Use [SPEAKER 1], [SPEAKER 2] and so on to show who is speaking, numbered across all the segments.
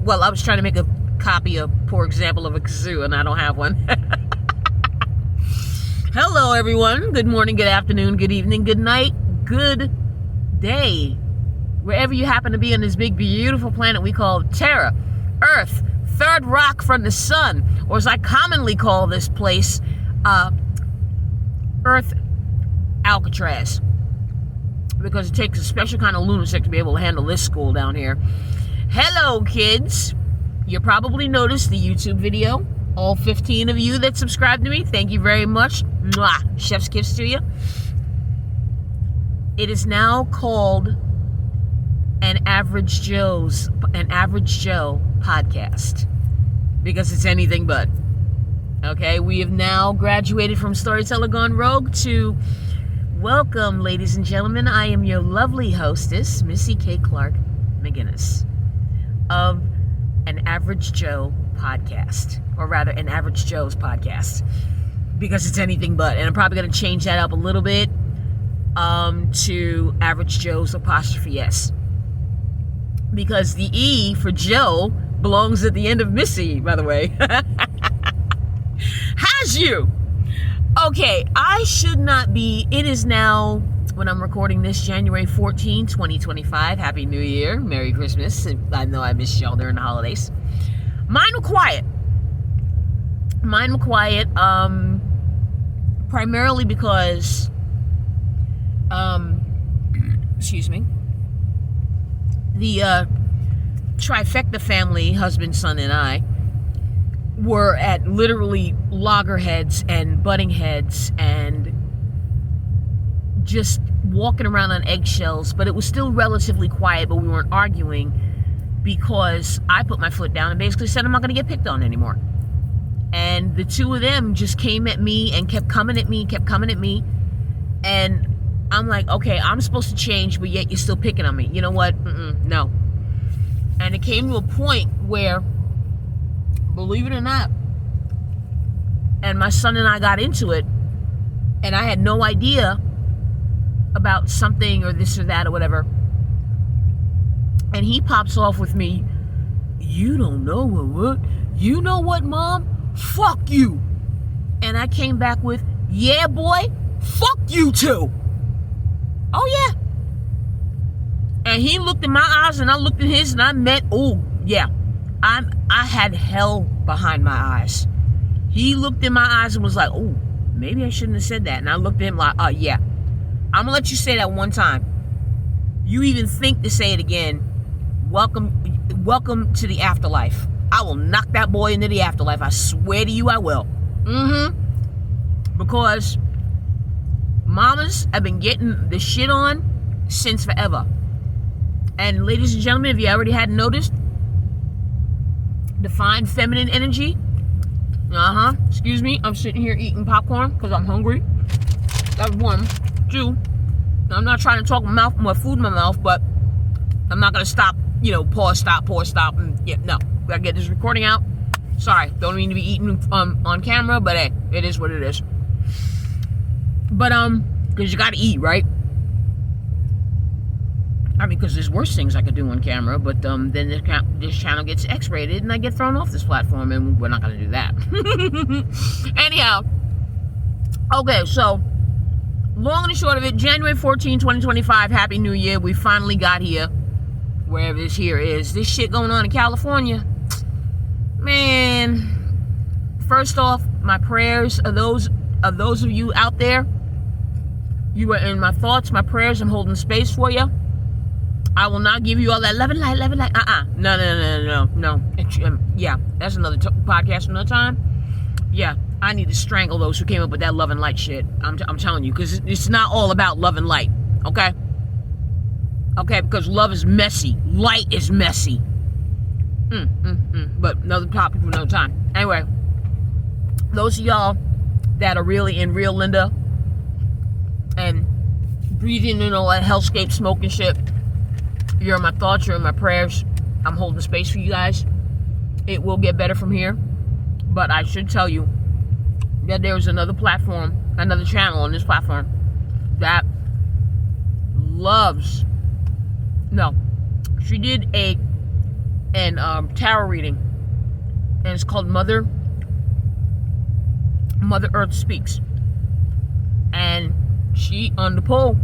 [SPEAKER 1] Well, I was trying to make a copy, a poor example of a kazoo, and I don't have one. Hello, everyone. Good morning, good afternoon, good evening, good night, good day. Wherever you happen to be on this big, beautiful planet we call Terra, Earth, third rock from the sun, or as I commonly call this place, Earth Alcatraz. Because it takes a special kind of lunatic to be able to handle this school down here. Hello, kids. You probably noticed the YouTube video. All 15 of you that subscribe to me, thank you very much. Mwah. Chef's kiss to you. It is now called an Average Joe podcast, because it's anything but. Okay, we have now graduated from Storyteller Gone Rogue to welcome, ladies and gentlemen. I am your lovely hostess, Missy K. Clark McGinnis, of an Average Joe podcast, or rather an Average Joe's podcast, because it's anything but. And I'm probably going to change that up a little bit to Average Joe's apostrophe S, because the E for Joe belongs at the end of Missy, by the way. Has you? Okay, I should not be. It is now, when I'm recording this, January 14, 2025. Happy New Year. Merry Christmas. I know I missed y'all during the holidays. Mine were quiet. Primarily because, excuse me, the trifecta family, husband, son, and I, were at literally loggerheads and butting heads and just walking around on eggshells. But it was still relatively quiet, but we weren't arguing, because I put my foot down and basically said I'm not going to get picked on anymore. And the two of them just came at me and kept coming at me. And I'm like, okay, I'm supposed to change, but yet you're still picking on me. You know what? No. And it came to a point where, believe it or not, and my son and I got into it, and I had no idea about something or this or that or whatever. And he pops off with me, you don't know what? You know what, Mom? Fuck you. And I came back with, yeah, boy, fuck you too. Oh, yeah. And he looked in my eyes and I looked in his, and I meant, oh, yeah. I had hell behind my eyes. He looked in my eyes and was like, oh, maybe I shouldn't have said that. And I looked at him like, yeah. I'm going to let you say that one time. You even think to say it again, welcome to the afterlife. I will knock that boy into the afterlife. I swear to you I will. Because mamas have been getting the shit on since forever. And ladies and gentlemen, if you already hadn't noticed, divine feminine energy. Excuse me, I'm sitting here eating popcorn because I'm hungry. That's one. Two, I'm not trying to talk my food in my mouth, but I'm not going to stop, pause, stop, and no. Gotta get this recording out. Sorry, don't mean to be eating on camera, but hey, it is what it is. But, because you gotta eat, right? I mean, because there's worse things I could do on camera, but then this channel gets X-rated and I get thrown off this platform, and we're not going to do that. Anyhow, okay, so long and short of it, January 14, 2025, Happy New Year. We finally got here, wherever this here is. This shit going on in California, man. First off, my prayers are those of you out there. You are in my thoughts, my prayers. I'm holding space for you. I will not give you all that love and light. No. Yeah, that's another podcast another time. Yeah, I need to strangle those who came up with that love and light shit. I'm telling you, because it's not all about love and light, okay? Okay, because love is messy. Light is messy. But another topic for another time. Anyway, those of y'all that are really in real Linda and breathing in all that hellscape smoking shit, you're in my thoughts, you're in my prayers. I'm holding space for you guys. It will get better from here. But I should tell you that there's another platform, another channel on this platform that loves, no, she did a and tarot reading, and it's called Mother Earth Speaks. And she, on the poll,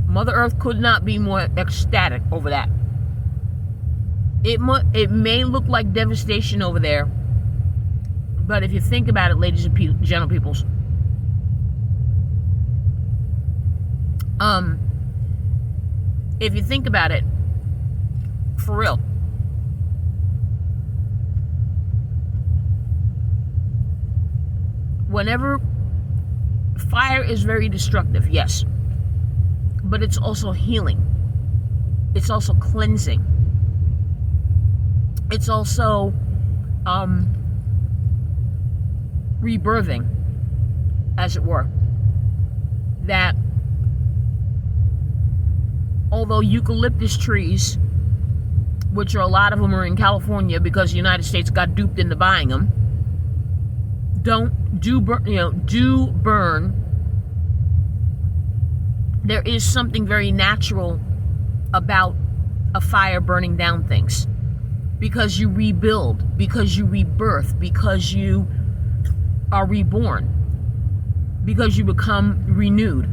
[SPEAKER 1] Mother Earth could not be more ecstatic over that. It may look like devastation over there, but if you think about it, ladies and gentle peoples, if you think about it, for real, whenever fire is very destructive, yes, but it's also healing. It's also cleansing. It's also rebirthing, as it were. That although eucalyptus trees, which are a lot of them are in California because the United States got duped into buying them, do burn. There is something very natural about a fire burning down things, because you rebuild, because you rebirth, because you are reborn, because you become renewed.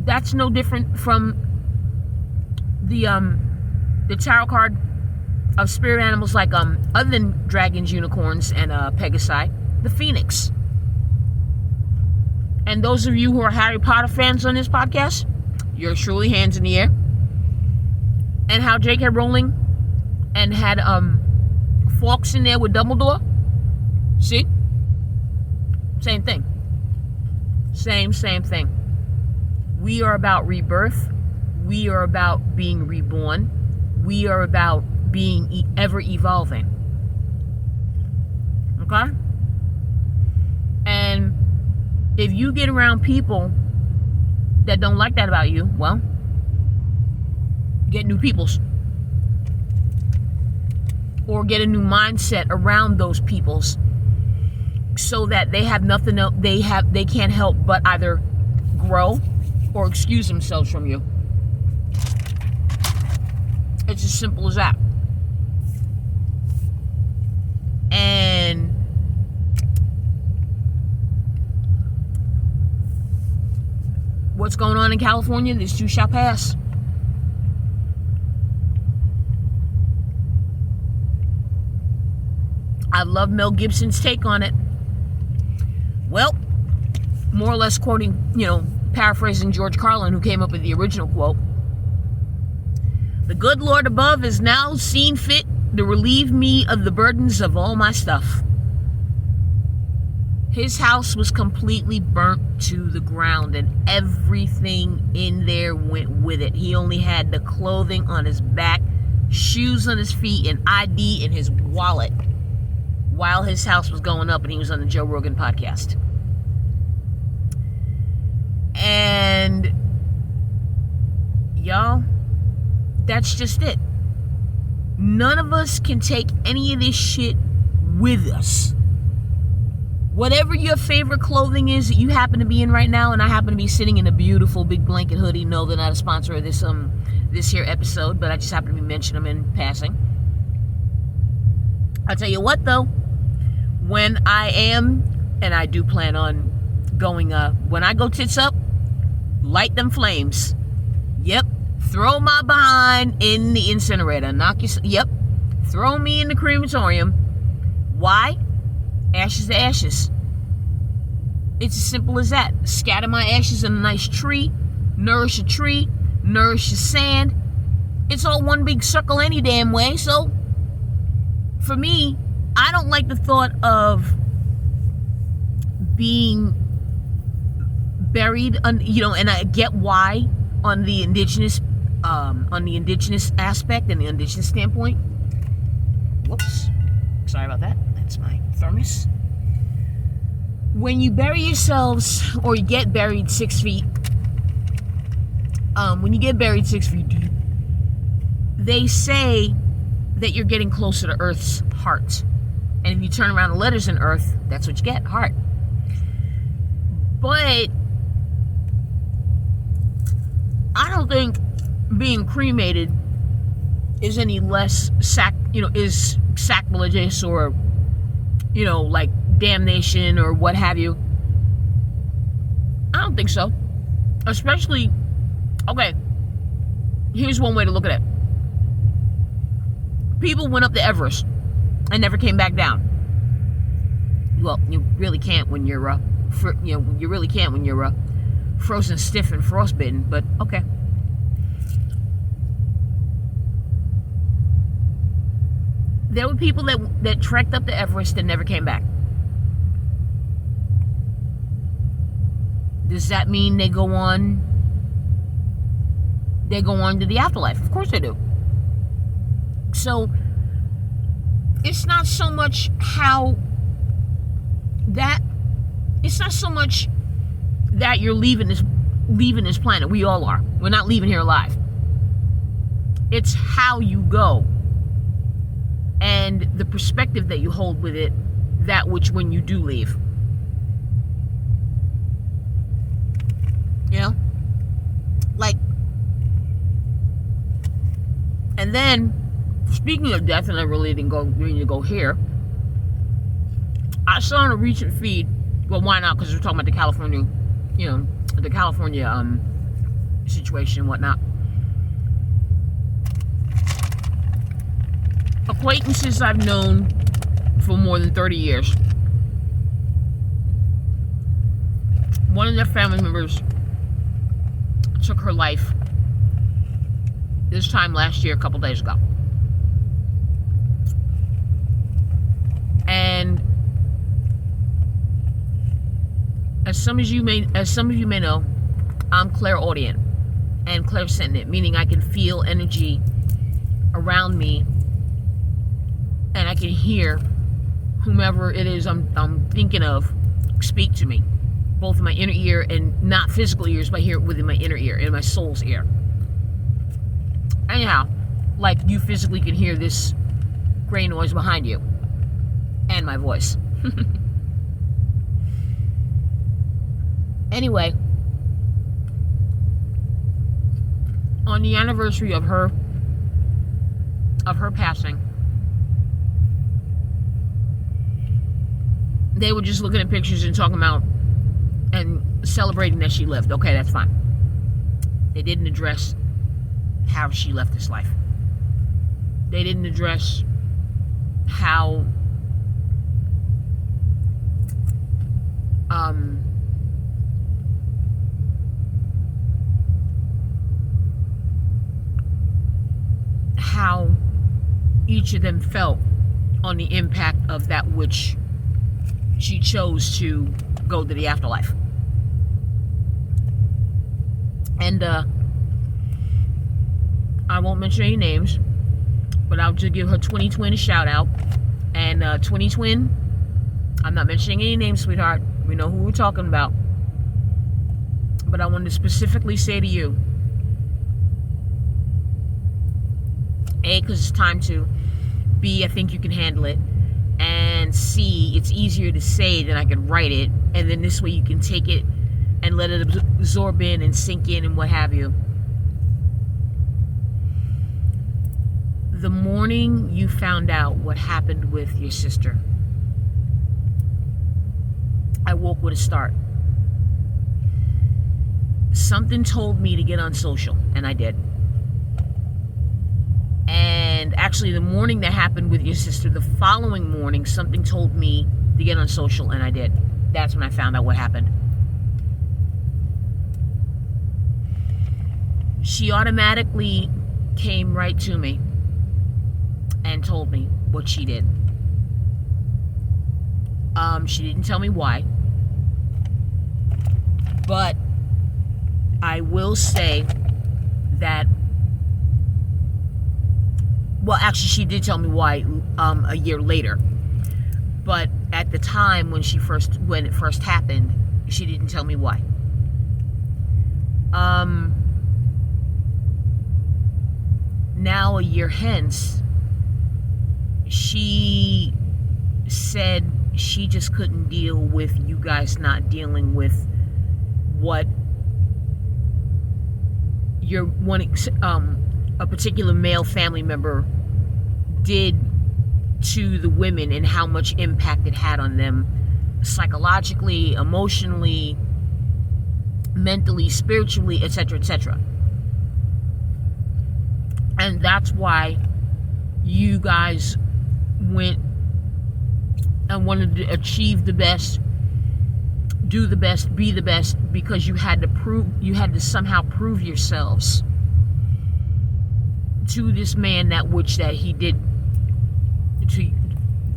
[SPEAKER 1] That's no different from the tarot card of spirit animals, like other than dragons, unicorns, and Pegasi, the phoenix. And those of you who are Harry Potter fans on this podcast, you're truly hands in the air. And how J.K. Rowling and had Fawkes in there with Dumbledore. See? Same thing. Same thing. We are about rebirth. We are about being reborn. We are about being ever evolving. Okay? And if you get around people that don't like that about you, well, get new peoples. Or get a new mindset around those peoples, so that they have nothing else, they can't help but either grow or excuse themselves from you. It's as simple as that. And what's going on in California, this too shall pass. I love Mel Gibson's take on it. Well, more or less quoting, paraphrasing George Carlin, who came up with the original quote. The good Lord above has now seen fit to relieve me of the burdens of all my stuff. His house was completely burnt to the ground, and everything in there went with it. He only had the clothing on his back, shoes on his feet, and ID in his wallet, while his house was going up and he was on the Joe Rogan podcast. And y'all, that's just it. None of us can take any of this shit with us. Whatever your favorite clothing is that you happen to be in right now, and I happen to be sitting in a beautiful big blanket hoodie. No, they're not a sponsor of this here episode, but I just happen to be mentioning them in passing. I'll tell you what though, when I am, and I do plan on going, when I go tits up, light them flames. Yep. Throw my behind in the incinerator. Yep. Throw me in the crematorium. Why? Ashes to ashes. It's as simple as that. Scatter my ashes in a nice tree. Nourish a tree. Nourish the sand. It's all one big circle any damn way. So, for me, I don't like the thought of being buried, and I get why on the indigenous aspect and the indigenous standpoint. Whoops. Sorry about that. That's my thermos. When you bury yourselves, or you get buried 6 feet, when you get buried 6 feet deep, they say that you're getting closer to Earth's heart. And if you turn around the letters in Earth, that's what you get, heart. But I don't think being cremated is any less is sacrilegious or, like damnation or what have you. I don't think so. Especially, okay, here's one way to look at it. People went up to Everest and never came back down. Well, you really can't when you're frozen stiff and frostbitten, but okay. There were people that trekked up to Everest and never came back. Does that mean they go on to the afterlife? Of course they do. So it's not so much that you're leaving this planet. We all are. We're not leaving here alive. It's how you go and the perspective that you hold with it, that which when you do leave. And then, speaking of death, and I really didn't need to go here, I saw on a recent feed, well, why not? Because we're talking about the California, situation and whatnot. Acquaintances I've known for more than 30 years. One of their family members took her life this time last year, a couple days ago. And as some of you may know, I'm clairaudient and clairsentient, meaning I can feel energy around me, and I can hear whomever it is I'm thinking of speak to me, both in my inner ear and not physical ears, but I hear it within my inner ear, in my soul's ear. Anyhow, like you physically can hear this gray noise behind you and my voice. Anyway, on the anniversary of her passing, they were just looking at pictures and talking about and celebrating that she lived. Okay, that's fine. They didn't address how she left this life. They didn't address how each of them felt on the impact of that which she chose to go to the afterlife. And I won't mention any names, but I'll just give her Twinny Twin a shout out. And Twinny Twin, I'm not mentioning any names, sweetheart. We know who we're talking about. But I wanted to specifically say to you, A, because it's time to. B, I think you can handle it. And C, it's easier to say than I can write it. And then this way you can take it and let it absorb in and sink in and what have you. The morning you found out what happened with your sister, I woke with a start. Something told me to get on social, and I did. And actually, the morning that happened with your sister, the following morning, something told me to get on social, and I did. That's when I found out what happened. She automatically came right to me and told me what she did. She didn't tell me why, but I will say that, well, actually, she did tell me why a year later. But at the time when it first happened, she didn't tell me why. Now, a year hence, she said she just couldn't deal with you guys not dealing with what you're wanting, a particular male family member did to the women and how much impact it had on them psychologically, emotionally, mentally, spiritually, etc., etc. And that's why you guys went and wanted to achieve the best, do the best, be the best, because you had to somehow prove yourselves to this man that he did to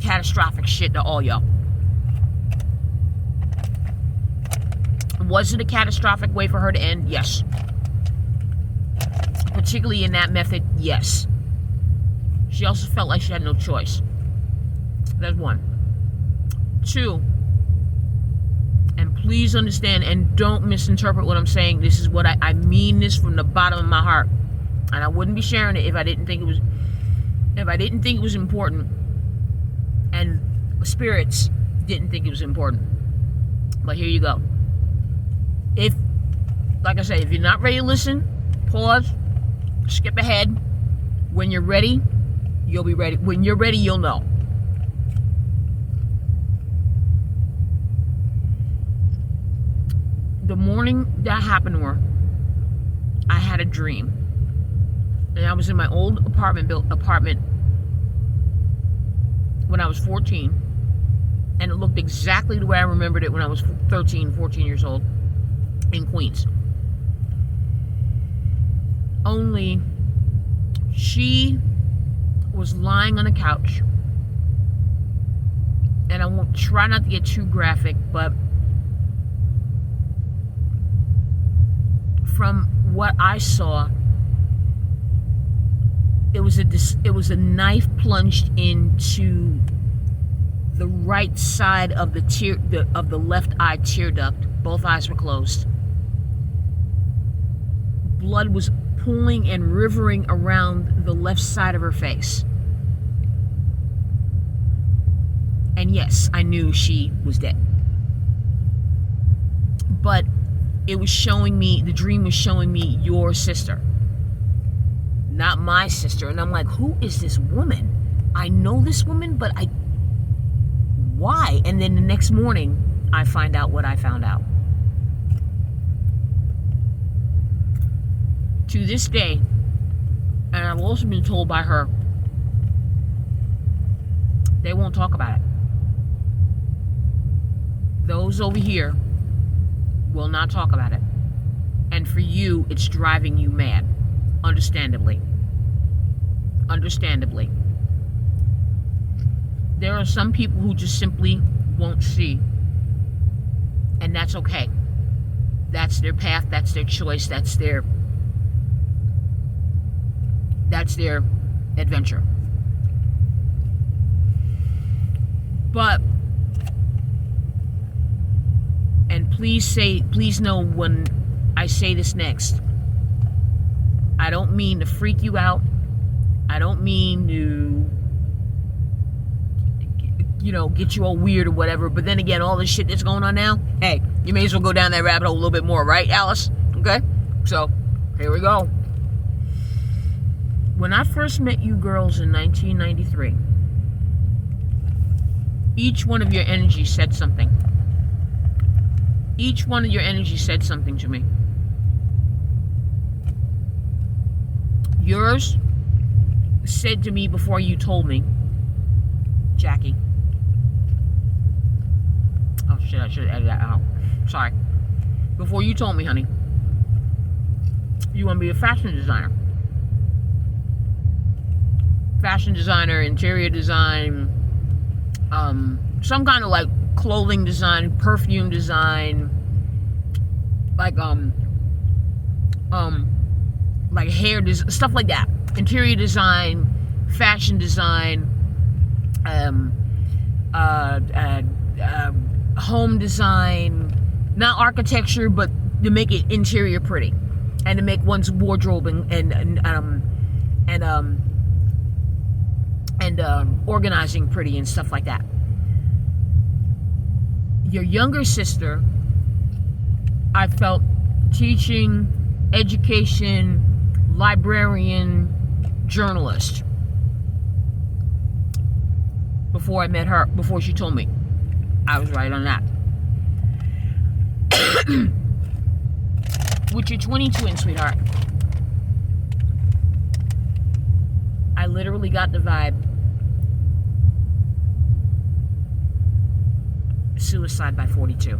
[SPEAKER 1] catastrophic shit to all y'all. Was it a catastrophic way for her to end? Yes. Particularly in that method, yes. She also felt like she had no choice. That's one. Two, and please understand and don't misinterpret what I'm saying. This is what I mean this from the bottom of my heart. And I wouldn't be sharing it if I didn't think it was important. And spirits didn't think it was important. But here you go. Like I say, if you're not ready to listen, pause, skip ahead. When you're ready, you'll be ready. When you're ready, you'll know. The morning that happened to her, I had a dream. And I was in my old apartment when I was 14. And it looked exactly the way I remembered it when I was 13, 14 years old in Queens. Only she was lying on a couch. And I won't try not to get too graphic, but from what I saw, it was a knife plunged into the right side of the left eye tear duct. Both eyes were closed. Blood was pooling and rivering around the left side of her face. And yes, I knew she was dead. But it was showing me, the dream was showing me your sister, not my sister. And I'm like, who is this woman? I know this woman, but why? And then the next morning, I find out what I found out. To this day, and I've also been told by her, they won't talk about it. Those over here will not talk about it. And for you, it's driving you mad. Understandably. Understandably. There are some people who just simply won't see. And that's okay. That's their path, that's their choice, that's their adventure. But, and please know when I say this next, I don't mean to freak you out. I don't mean to, get you all weird or whatever. But then again, all this shit that's going on now, hey, you may as well go down that rabbit hole a little bit more, right, Alice? Okay? So, here we go. When I first met you girls in 1993, each one of your energies said something. Each one of your energies said something to me. Yours said to me before you told me, Jackie. Oh shit, I should edit that out. Sorry. Before you told me, honey, you want to be a fashion designer. Fashion designer, interior design, some kind of like clothing design, perfume design, like hair design, stuff like that. Interior design, fashion design, home design, not architecture, but to make it interior pretty, and to make one's wardrobe and organizing pretty and stuff like that. Your younger sister, I felt teaching, education, librarian, journalist. Before I met her, before she told me. I was right on that. With your 22 in, sweetheart, I literally got the vibe. Suicide by 42.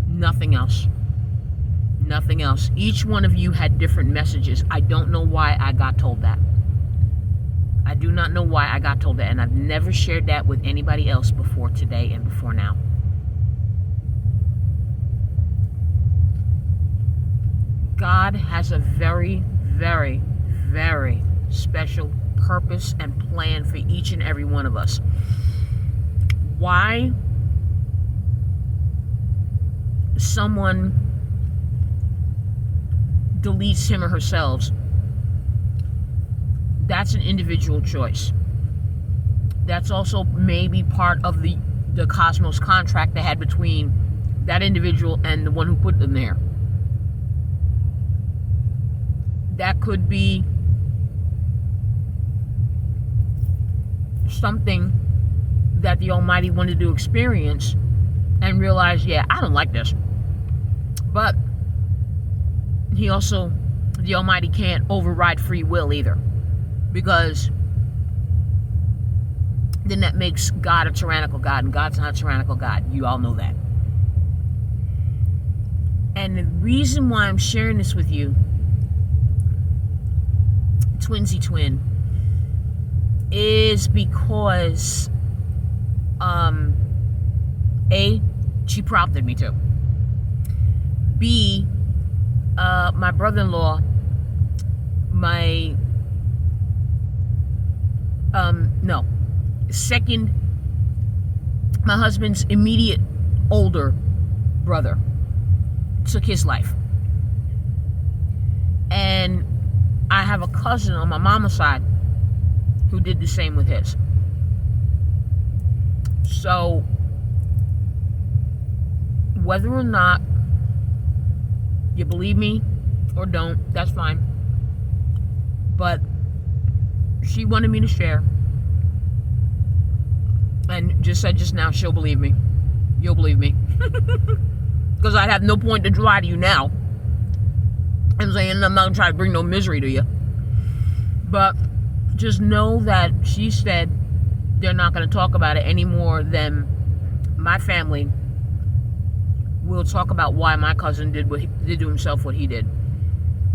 [SPEAKER 1] Nothing else. Nothing else. Each one of you had different messages. I don't know why I got told that. I do not know why I got told that, and I've never shared that with anybody else before today and before now. God has a very, very, very special purpose and plan for each and every one of us. Why someone deletes him or herself, that's an individual choice. That's also maybe part of the cosmos contract they had between that individual and the one who put them there. That could be something that the Almighty wanted to experience and realize, yeah, I don't like this. But he also, the Almighty can't override free will either, because then that makes God a tyrannical God, and God's not a tyrannical God. You all know that. And the reason why I'm sharing this with you, Twinsy Twin, is because A, she prompted me to. B, my brother-in-law, my my husband's immediate older brother took his life. And I have a cousin on my mama's side who did the same with his. So, whether or not you believe me or don't, that's fine. But she wanted me to share. And just said just now, she'll believe me. You'll believe me. Because I'd have no point to lie to you now. I'm saying I'm not going to try to bring no misery to you. But just know that she said they're not going to talk about it any more than my family will talk about why my cousin did to himself what he did.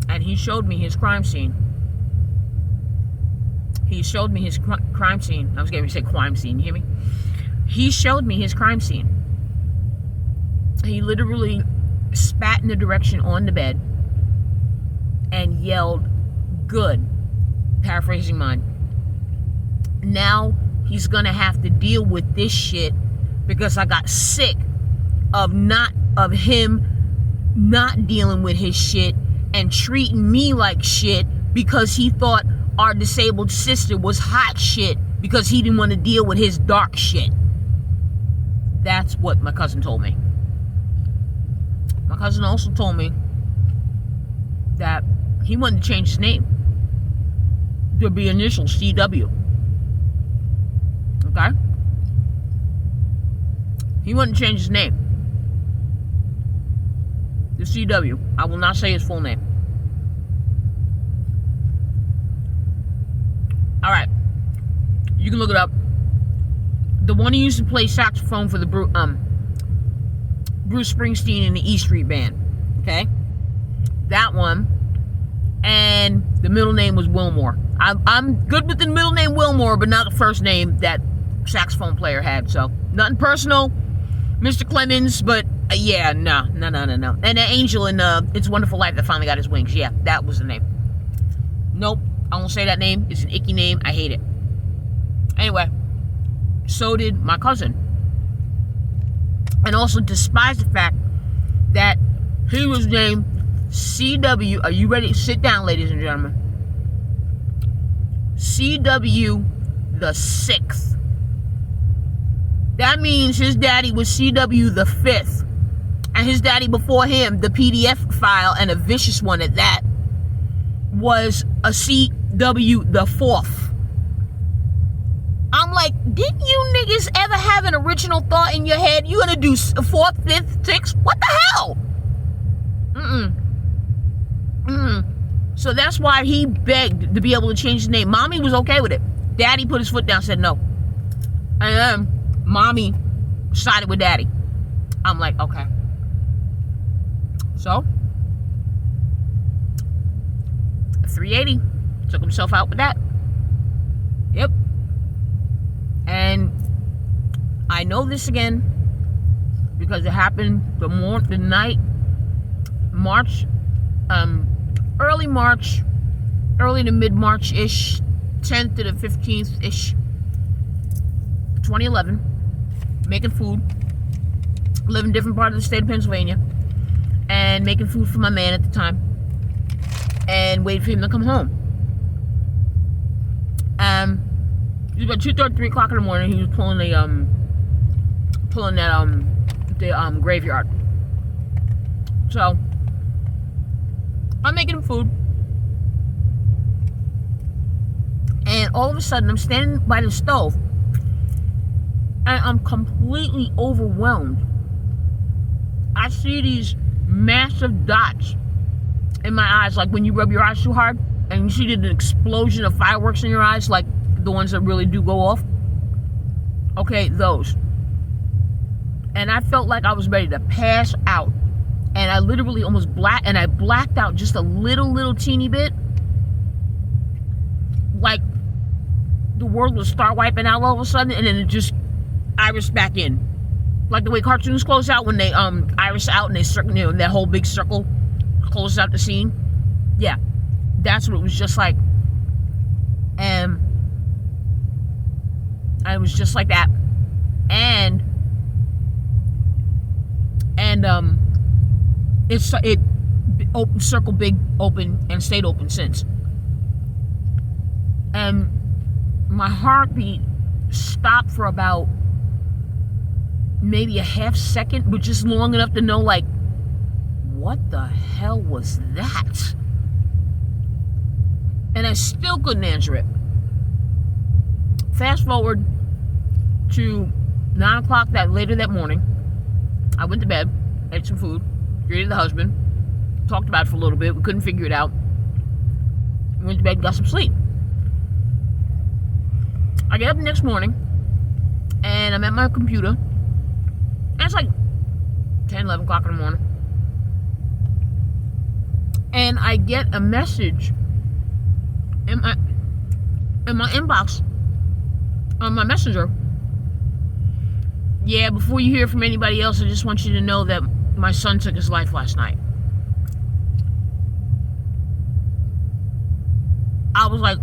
[SPEAKER 1] And he showed me his crime scene. He showed me his crime scene. I was going to say crime scene. You hear me? He showed me his crime scene. He literally spat in the direction on the bed and yelled, "Good." Paraphrasing mine. Now he's going to have to deal with this shit because I got sick of him not dealing with his shit and treating me like shit because he thought our disabled sister was hot shit because he didn't want to deal with his dark shit. That's what my cousin told me. My cousin also told me that he wanted to change his name to be initials CW. Okay? He wanted to change his name to CW. I will not say his full name. Alright. You can look it up. The one who used to play saxophone for the Bruce Springsteen and the E Street Band. Okay? That one. And the middle name was Wilmore. I'm good with the middle name Wilmore, but not the first name that saxophone player had. So, nothing personal, Mr. Clemens, but yeah, no. And the angel in It's a Wonderful Life that finally got his wings. Yeah, that was the name. Nope, I won't say that name. It's an icky name. I hate it. Anyway, so did my cousin. And also despised the fact that he was named CW. Are you ready? Sit down, ladies and gentlemen. CW the 6th. That means his daddy was CW the 5th. and his daddy before him, the PDF file, and a vicious one at that, was a CW the fourth. I'm like, didn't you niggas ever have an original thought in your head? You gonna do fourth, fifth, sixth? What the hell? So that's why he begged to be able to change his name. Mommy was okay with it. Daddy put his foot down, said no. And then mommy sided with daddy. I'm like, okay. So 380. Took himself out with that. Yep. And I know this again because it happened the night March, early March, early to mid March ish, 10th to the 15th ish, 2011. Making food, live in different part of the state of Pennsylvania, and making food for my man at the time, and waiting for him to come home. It was about 2:30, 3 o'clock in the morning. He was pulling the graveyard. So I'm making him food, and all of a sudden I'm standing by the stove, and I'm completely overwhelmed. I see these massive dots in my eyes, like when you rub your eyes too hard and you see an explosion of fireworks in your eyes, like the ones that really do go off. Okay, those. And I felt like I was ready to pass out. And I literally almost blacked out just a little teeny bit. Like the world would start wiping out all of a sudden, and then it just iris back in. Like the way cartoons close out when they iris out and they circle, that whole big circle closes out the scene. Yeah, that's what it was just like. And it was just like that. And it opened, circle big open, and stayed open since. And my heartbeat stopped for about maybe a half second, but just long enough to know, like, what the hell was that? And I still couldn't answer it. Fast forward to 9 o'clock later that morning. I went to bed, ate some food, greeted the husband, talked about it for a little bit. We couldn't figure it out. Went to bed and got some sleep. I get up the next morning, and I'm at my computer, and it's like 10, 11 o'clock in the morning. And I get a message in my inbox on my messenger. Yeah, before you hear from anybody else, I just want you to know that my son took his life last night. I was like,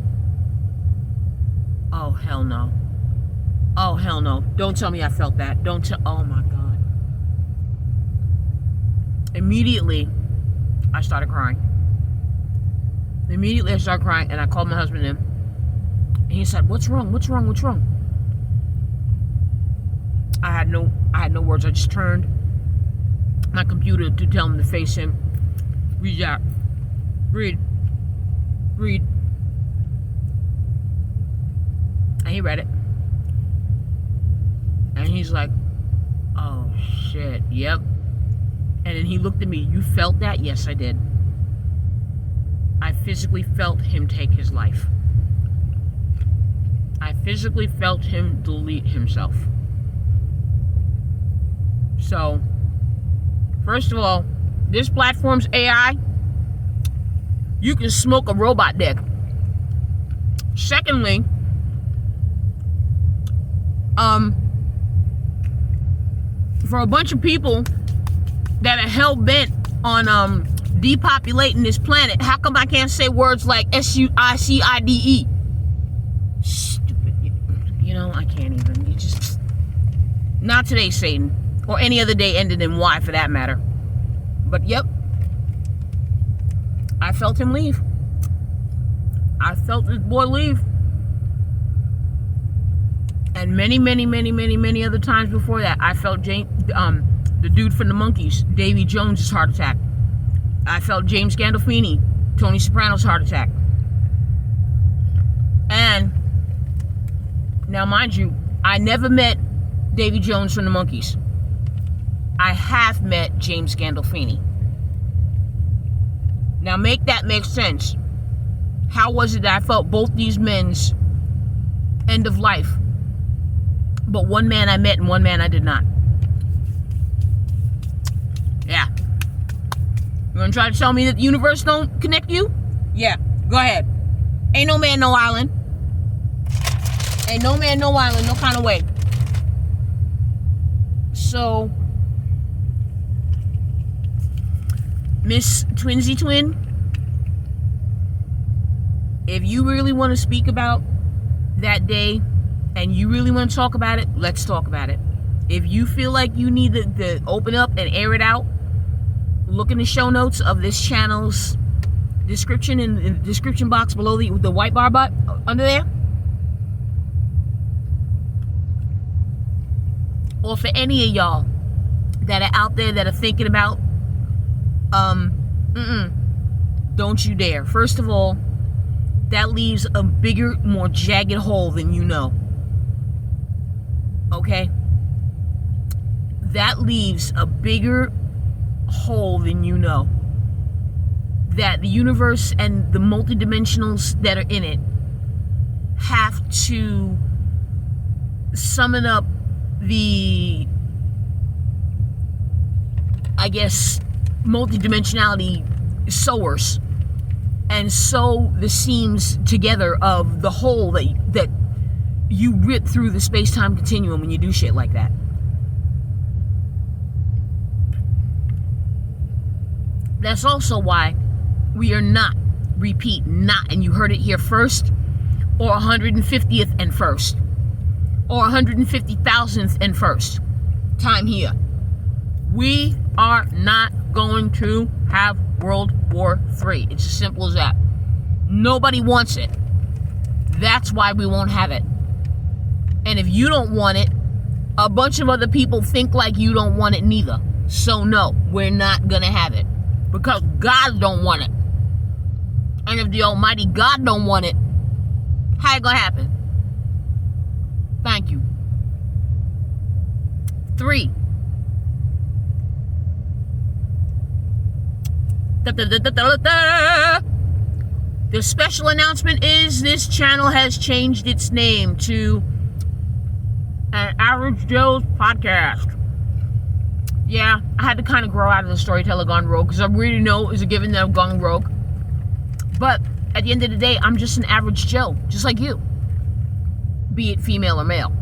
[SPEAKER 1] oh, hell no. Oh, hell no. Don't tell me I felt that. Oh my God. Immediately, I started crying. And I called my husband in. And he said, what's wrong? What's wrong? What's wrong? I had no words. I just turned my computer to tell him to face him. Read that. Read. And he read it. And he's like, oh shit, yep. And then he looked at me, you felt that? Yes, I did. I physically felt him take his life. I physically felt him delete himself. So, first of all, this platform's AI, you can smoke a robot dick. Secondly, for a bunch of people that are hell-bent on depopulating this planet, how come I can't say words like SUICIDE? Stupid. I can't even. You just... Not today, Satan. Or any other day ended in Y, for that matter. But, yep. I felt him leave. I felt this boy leave. And many other times before that, I felt the the dude from the Monkees, Davy Jones' heart attack. I felt James Gandolfini, Tony Soprano's heart attack. And now, mind you, I never met Davy Jones from the Monkees. I have met James Gandolfini. Now, make that make sense. How was it that I felt both these men's end of life, but one man I met and one man I did not? Yeah. You gonna try to tell me that the universe don't connect you? Yeah, go ahead. Ain't no man, no island. Ain't no man, no island, no kind of way. So, Miss Twinsy Twin, if you really want to speak about that day and you really want to talk about it, let's talk about it. If you feel like you need to open up and air it out, look in the show notes of this channel's description, in the description box below the white bar under there. Or for any of y'all that are out there that are thinking about, don't you dare. First of all, that leaves a bigger, more jagged hole than you know. Okay? That leaves a bigger hole than you know. That the universe and the multidimensionals that are in it have to summon up the, I guess, multidimensionality sewers and sew the seams together of the hole that you rip through the space-time continuum when you do shit like that. That's also why we are not, repeat, not, and you heard it here first, or 150th and first, or 150,000th and first time here. We are not going to have World War III. It's as simple as that. Nobody wants it. That's why we won't have it. And if you don't want it, a bunch of other people think like you don't want it neither. So no, we're not gonna have it. Because God don't want it. And if the Almighty God don't want it, how it gonna happen? Thank you. 3. The special announcement is this channel has changed its name to An Average Joe's Podcast. Yeah, I had to kind of grow out of the storyteller gone rogue because I really know it's a given that I've gone rogue. But at the end of the day, I'm just an average Joe, just like you. Be it female or male.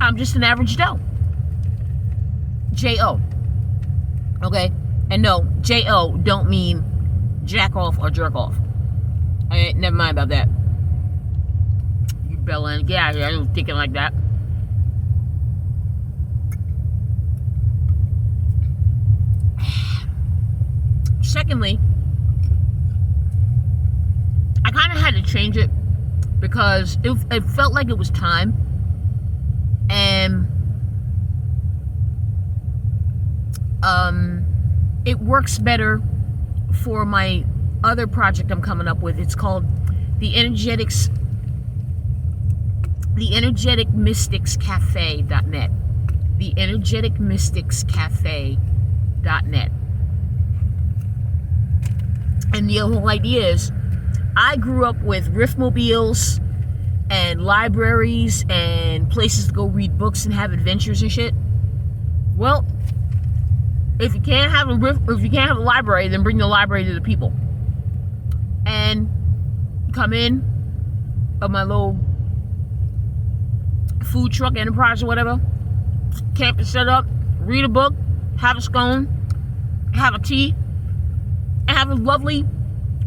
[SPEAKER 1] I'm just an average Joe. J-O. Okay? And no, J-O don't mean jack off or jerk off. Never mind about that. You Bella, get out of here. I don't think it like that. Secondly, I kind of had to change it because it felt like it was time. And it works better for my other project I'm coming up with. It's called the Energetic Mystics Cafe.net. The Energetic Mystics Cafe.net. And the whole idea is, I grew up with riffmobiles and libraries and places to go read books and have adventures and shit. Well, if you can't have a library, then bring the library to the people. And come in of my little food truck enterprise or whatever, camp is set up, read a book, have a scone, have a tea, and have a lovely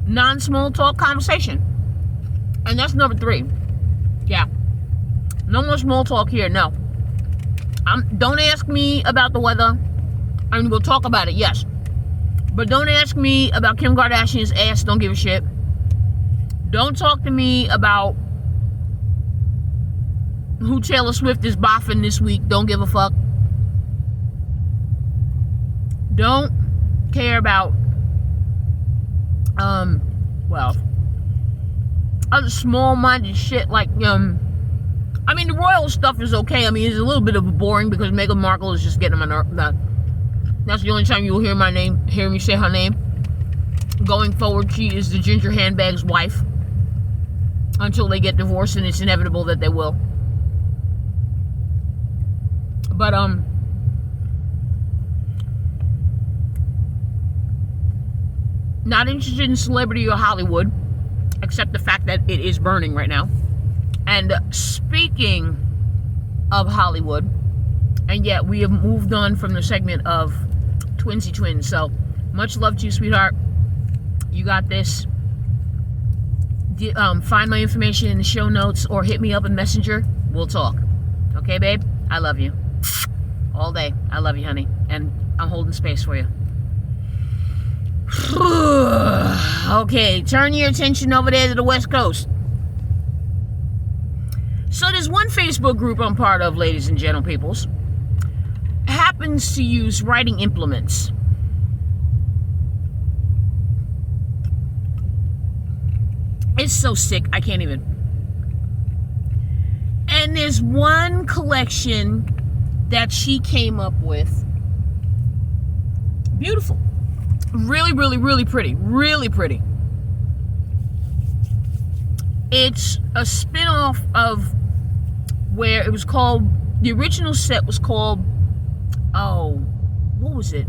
[SPEAKER 1] non-small talk conversation. And that's number 3. Yeah. No more small talk here, no. Don't ask me about the weather. I mean, we'll talk about it, yes. But don't ask me about Kim Kardashian's ass, don't give a shit. Don't talk to me about who Taylor Swift is boffing this week, don't give a fuck. don't care about other small-minded shit like I mean, the royal stuff is okay. I mean, it's a little bit of boring because Meghan Markle is just getting on my nerves. That's the only time you'll hear me say her name. Going forward, she is the ginger handbag's wife until they get divorced, and it's inevitable that they will. But not interested in celebrity or Hollywood, except the fact that it is burning right now. And speaking of Hollywood, and yet we have moved on from the segment of Twinsy Twins. So much love to you, sweetheart. You got this. Find my information in the show notes or hit me up in Messenger. We'll talk. Okay, babe? I love you. All day. I love you, honey. And I'm holding space for you. Okay, turn your attention over there to the West Coast. So there's one Facebook group I'm part of, ladies and gentle peoples. Happens to use writing implements. It's so sick, I can't even. And there's one collection that she came up with. Beautiful. Really, really, really pretty. Really pretty. It's a spin-off of where it was called, the original set was called, what was it?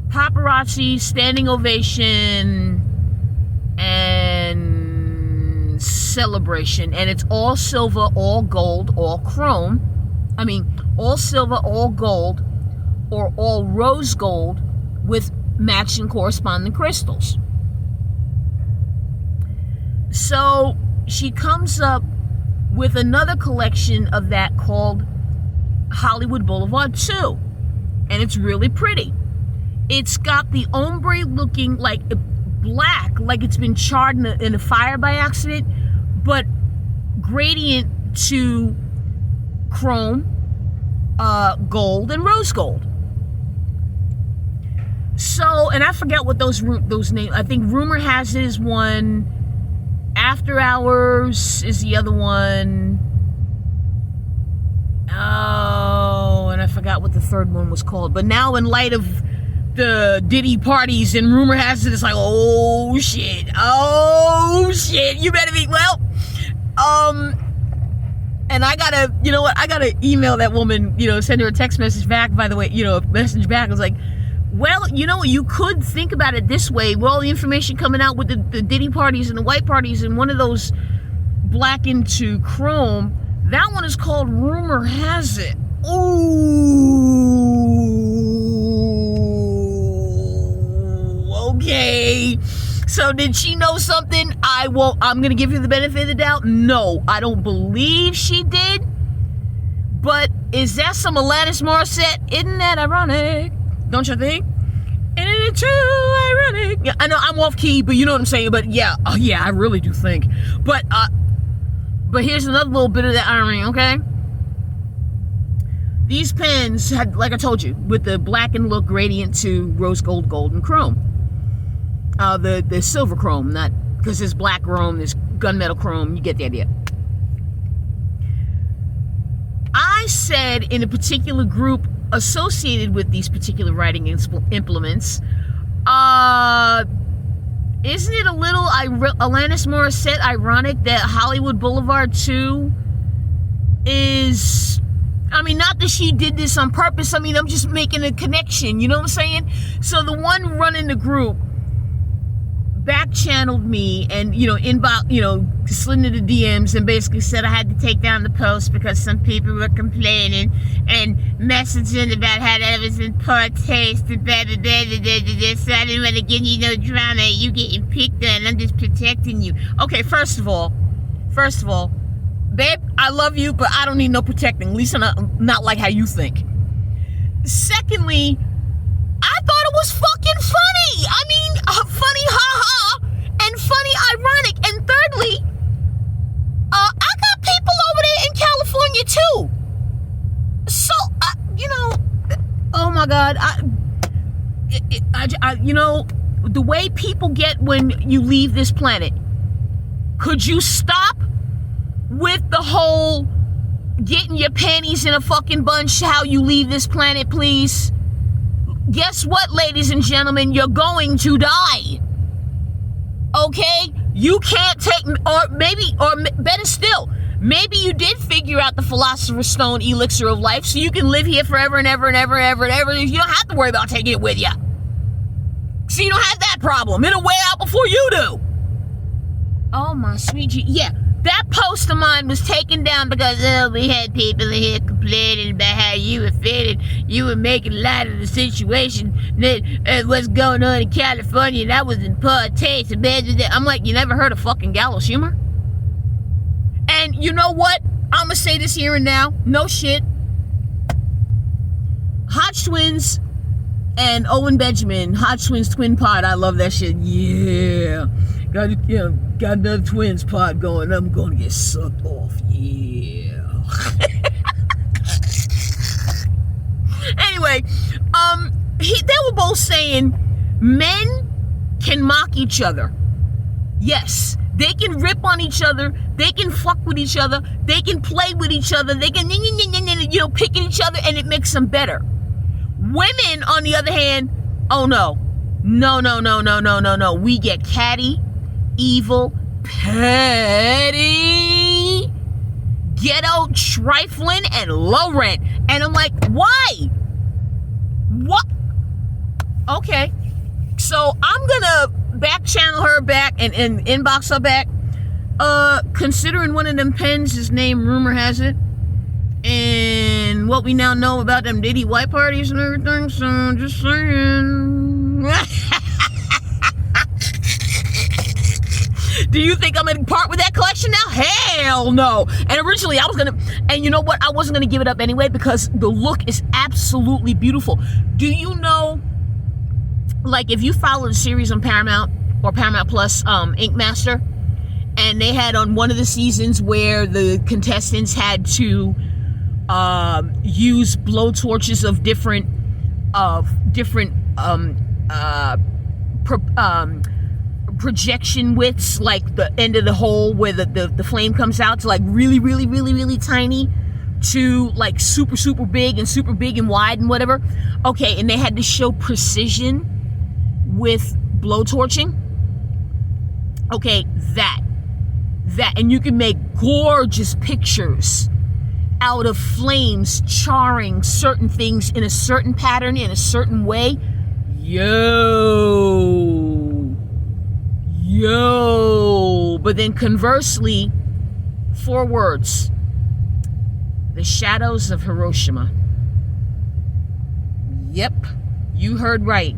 [SPEAKER 1] Paparazzi, Standing Ovation, and Celebration. And it's all silver, all gold, all chrome. I mean, all silver, all gold, or all rose gold with matching corresponding crystals. So she comes up with another collection of that called Hollywood Boulevard 2. And it's really pretty. It's got the ombre looking like black, like it's been charred in a fire by accident, but gradient to chrome, gold, and rose gold. So, and I forget what those names. I think Rumor Has It is one. After Hours is the other one. Oh, and I forgot what the third one was called. But now, in light of the Diddy parties and Rumor Has It, it's like, oh shit, you better be, well, and I gotta, you know what, I gotta email that woman, send her a text message back, by the way, a message back. I was like, well, you could think about it this way. With all the information coming out with the Diddy parties and the white parties and one of those black into chrome, that one is called Rumor Has It. Ooh, okay. So did she know something? I'm going to give you the benefit of the doubt. No, I don't believe she did. But is that some Alanis Morissette? Isn't that ironic? Don't you think? Isn't it too ironic? Yeah, I know I'm off key, but you know what I'm saying. But yeah, I really do think. But here's another little bit of the irony, okay? These pens had, like I told you, with the black and look gradient to rose gold, gold, and chrome. The silver chrome, not because there's black chrome, there's gunmetal chrome. You get the idea. I said in a particular group associated with these particular writing implements, isn't it a little Alanis Morissette ironic that Hollywood Boulevard 2 is, I mean, not that she did this on purpose, I mean, I'm just making a connection, you know what I'm saying? So the one running the group back channeled me and, inbox, slid into the DMs and basically said I had to take down the post because some people were complaining and messaging about how that was in poor taste and blah, blah, blah, blah, blah, blah. So I didn't want to give you no drama. You getting picked on. I'm just protecting you. Okay, first of all, babe, I love you, but I don't need no protecting. At least not like how you think. Secondly, I thought it was fucking funny. I mean, funny, ha-ha, and funny, ironic. And thirdly, I got people over there in California too. So, oh my God, you know, the way people get when you leave this planet, could you stop with the whole getting your panties in a fucking bunch how you leave this planet, please? Guess what, ladies and gentlemen? You're going to die. Okay? You can't take, or better still, maybe you did figure out the Philosopher's Stone elixir of life so you can live here forever and ever and ever and ever and ever. You don't have to worry about taking it with you. So you don't have that problem. It'll wear out before you do. Oh, my sweet yeah. That post of mine was taken down because we had people in here complaining about how you were feeling. You were making light of the situation that what's going on in California, and I was in poor taste. I'm like, you never heard of fucking gallows humor? And you know what? I'm gonna say this here and now. No shit. Hodge Twins and Owen Benjamin, Hodge Twins Twin Pod. I love that shit. Yeah. Got another Twins pod going. I'm gonna get sucked off. Yeah. Anyway, they were both saying men can mock each other. Yes, they can rip on each other. They can fuck with each other. They can play with each other. They can, pick at each other, and it makes them better. Women, on the other hand, oh no. No. We get catty, evil, petty, ghetto, trifling, and low rent. And I'm like, why? What? Okay. So I'm gonna back channel her back and inbox her back. Considering one of them pens is named Rumor Has It. And what we now know about them Diddy white parties and everything, so just saying. Do you think I'm gonna part with that collection now? Hell no. And originally I was gonna, and you know what? I wasn't gonna give it up anyway because the look is absolutely beautiful. Do you know, like if you follow the series on Paramount or Paramount Plus, Ink Master, and they had on one of the seasons where the contestants had to use blowtorches of different projection widths, like the end of the hole where the flame comes out, to like really tiny to like super big and wide and whatever. Okay, and they had to show precision with blowtorching. Okay, that and you can make gorgeous pictures out of flames charring certain things in a certain pattern, in a certain way. Yo. But then conversely, 4 words. The shadows of Hiroshima. Yep, you heard right.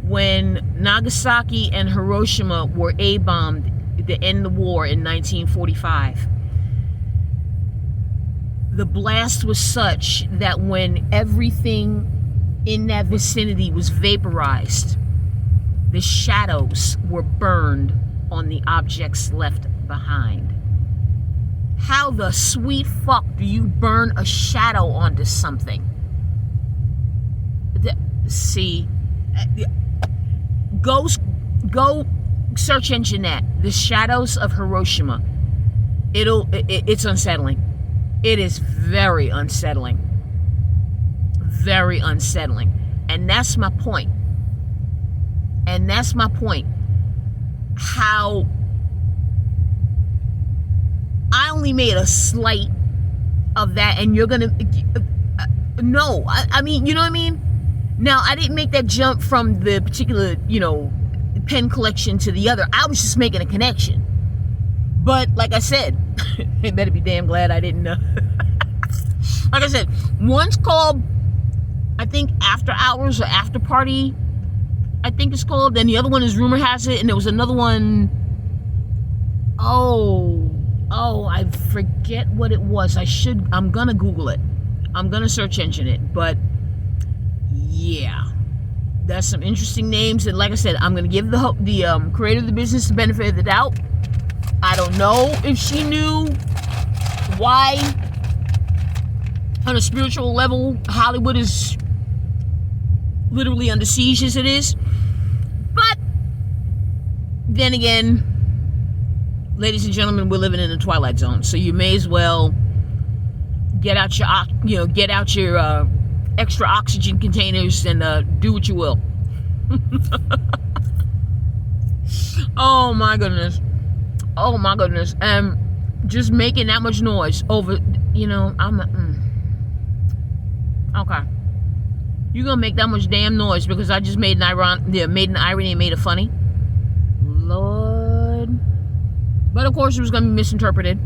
[SPEAKER 1] When Nagasaki and Hiroshima were A-bombed at the end of the war in 1945, the blast was such that when everything in that vicinity was vaporized, the shadows were burned on the objects left behind. How the sweet fuck do you burn a shadow onto something? See, go search engine that. The shadows of Hiroshima. It's unsettling. It is very unsettling. Very unsettling. And that's my point. How I only made a slight of that, and you're gonna no. I mean, you know what I mean? Now, I didn't make that jump from the particular, pen collection to the other. I was just making a connection. But like I said, it better be damn glad I didn't know. Like I said, one's called, I think, After Hours or After Party, I think it's called. Then the other one is Rumor Has It, and there was another one. Oh, I forget what it was. I'm gonna Google it. I'm gonna search engine it. But yeah, that's some interesting names. And like I said, I'm gonna give the creator of the business the benefit of the doubt. I don't know if she knew why, on a spiritual level, Hollywood is literally under siege as it is. then again, ladies and gentlemen, we're living in the twilight zone, so you may as well get out your extra oxygen containers and do what you will. Oh my goodness. And just making that much noise over, okay. You're gonna make that much damn noise because I just made an irony and made it funny. Lord. But of course it was gonna be misinterpreted.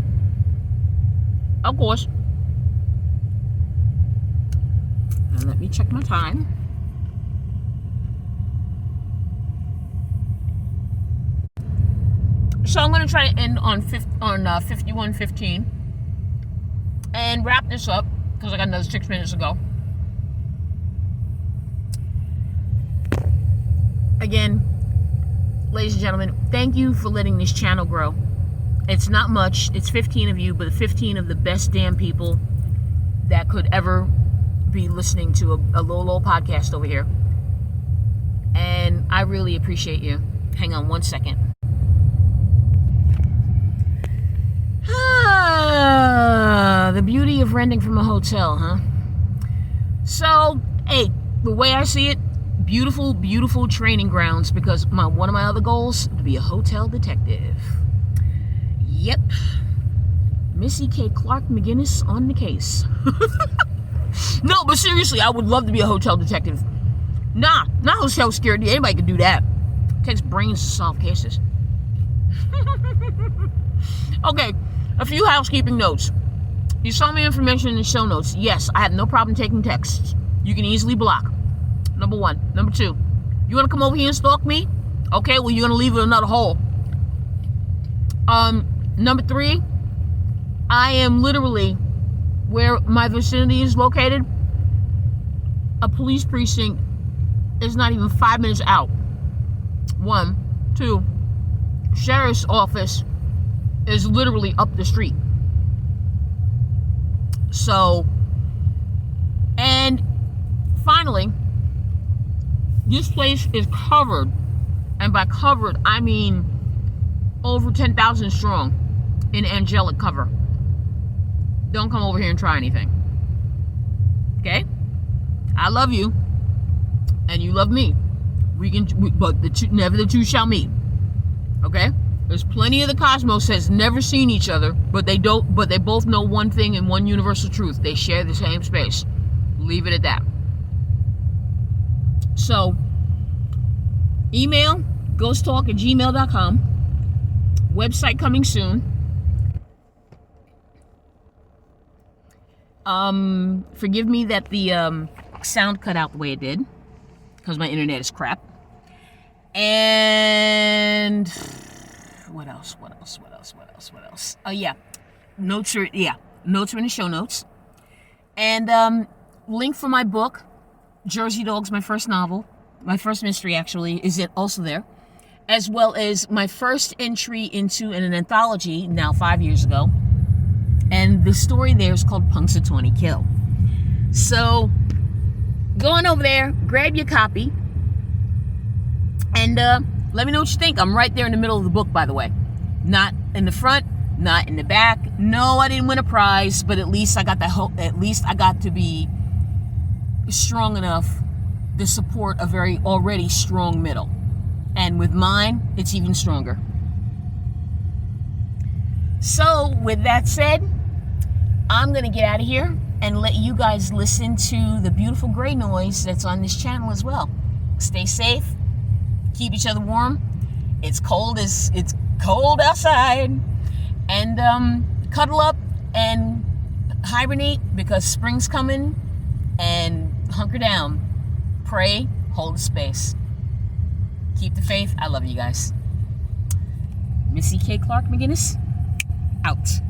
[SPEAKER 1] Of course. And let me check my time. So I'm gonna try to end on 51:15 and wrap this up because I got another 6 minutes to go. Again, ladies and gentlemen, thank you for letting this channel grow. It's not much. It's 15 of you, but 15 of the best damn people that could ever be listening to a little old podcast over here. And I really appreciate you. Hang on one second. The beauty of renting from a hotel, huh? So, hey, the way I see it, beautiful, beautiful training grounds because one of my other goals to be a hotel detective. Yep. Missy K. Clark McGinnis on the case. No, but seriously, I would love to be a hotel detective. Nah, not hotel security. Anybody can do that. It takes brains to solve cases. Okay, a few housekeeping notes. You saw my information in the show notes. Yes, I have no problem taking texts. You can easily block. Number one. Number two, you want to come over here and stalk me? Okay, well, you're going to leave it another hole. Number three, I am literally where my vicinity is located. A police precinct is not even 5 minutes out. 1, 2, sheriff's office is literally up the street. So, and finally, this place is covered, and by covered, I mean over 10,000 strong in angelic cover. Don't come over here and try anything. Okay? I love you, and you love me. But never the two shall meet. Okay? There's plenty of the cosmos has never seen each other, but they both know one thing and one universal truth. They share the same space. Leave it at that. So, email ghosttalk@gmail.com. Website coming soon. Forgive me that the sound cut out the way it did, because my internet is crap. And what else? Yeah. Notes are in the show notes. And link for my book, Jersey Dogs, my first novel, my first mystery actually, is also there, as well as my first entry into an anthology now 5 years ago. And the story there is called Punxsutawney Kill. So go on over there, grab your copy, and let me know what you think. I'm right there in the middle of the book, by the way. Not in the front, not in the back. No, I didn't win a prize, but at least I got to be strong enough to support a very already strong middle. And with mine, it's even stronger. So, with that said, I'm going to get out of here and let you guys listen to the beautiful gray noise that's on this channel as well. Stay safe. Keep each other warm. It's cold outside. And cuddle up and hibernate because spring's coming. And hunker down. Pray. Hold the space. Keep the faith. I love you guys. Missy K. Clark McGinnis, out.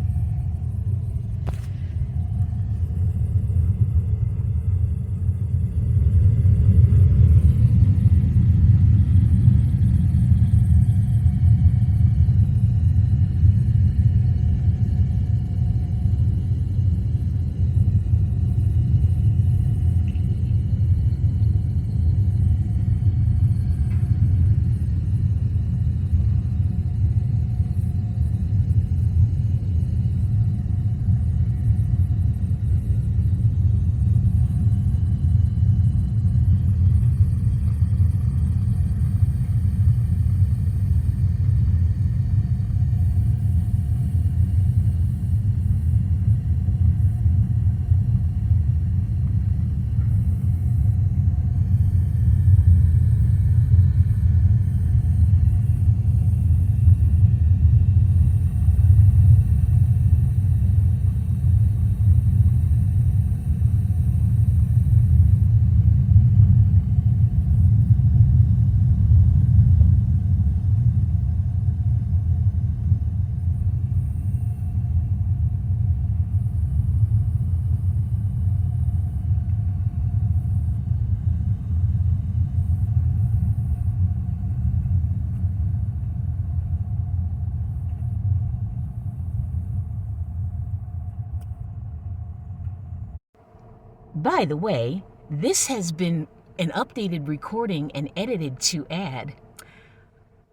[SPEAKER 1] By the way, this has been an updated recording and edited to add.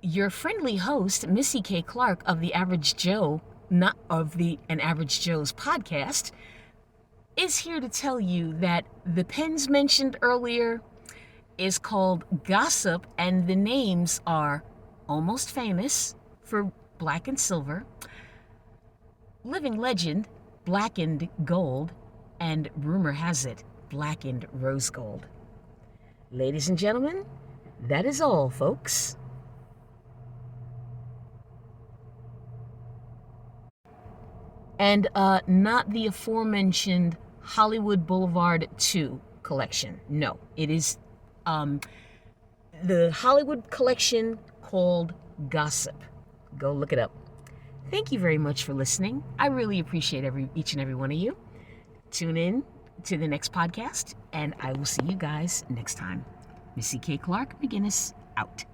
[SPEAKER 1] Your friendly host, Missy K. Clark of The Average Joe, not of the An Average Joe's podcast, is here to tell you that the pens mentioned earlier is called Gossip, and the names are Almost Famous for Black and Silver, Living Legend, Blackened Gold, and Rumor Has It, Blackened Rose Gold. Ladies and gentlemen, that is all, folks. And not the aforementioned Hollywood Boulevard 2 collection. No, it is the Hollywood collection called Gossip. Go look it up. Thank you very much for listening. I really appreciate each and every one of you. Tune in to the next podcast, and I will see you guys next time. Missy K. Clark McGinnis, out.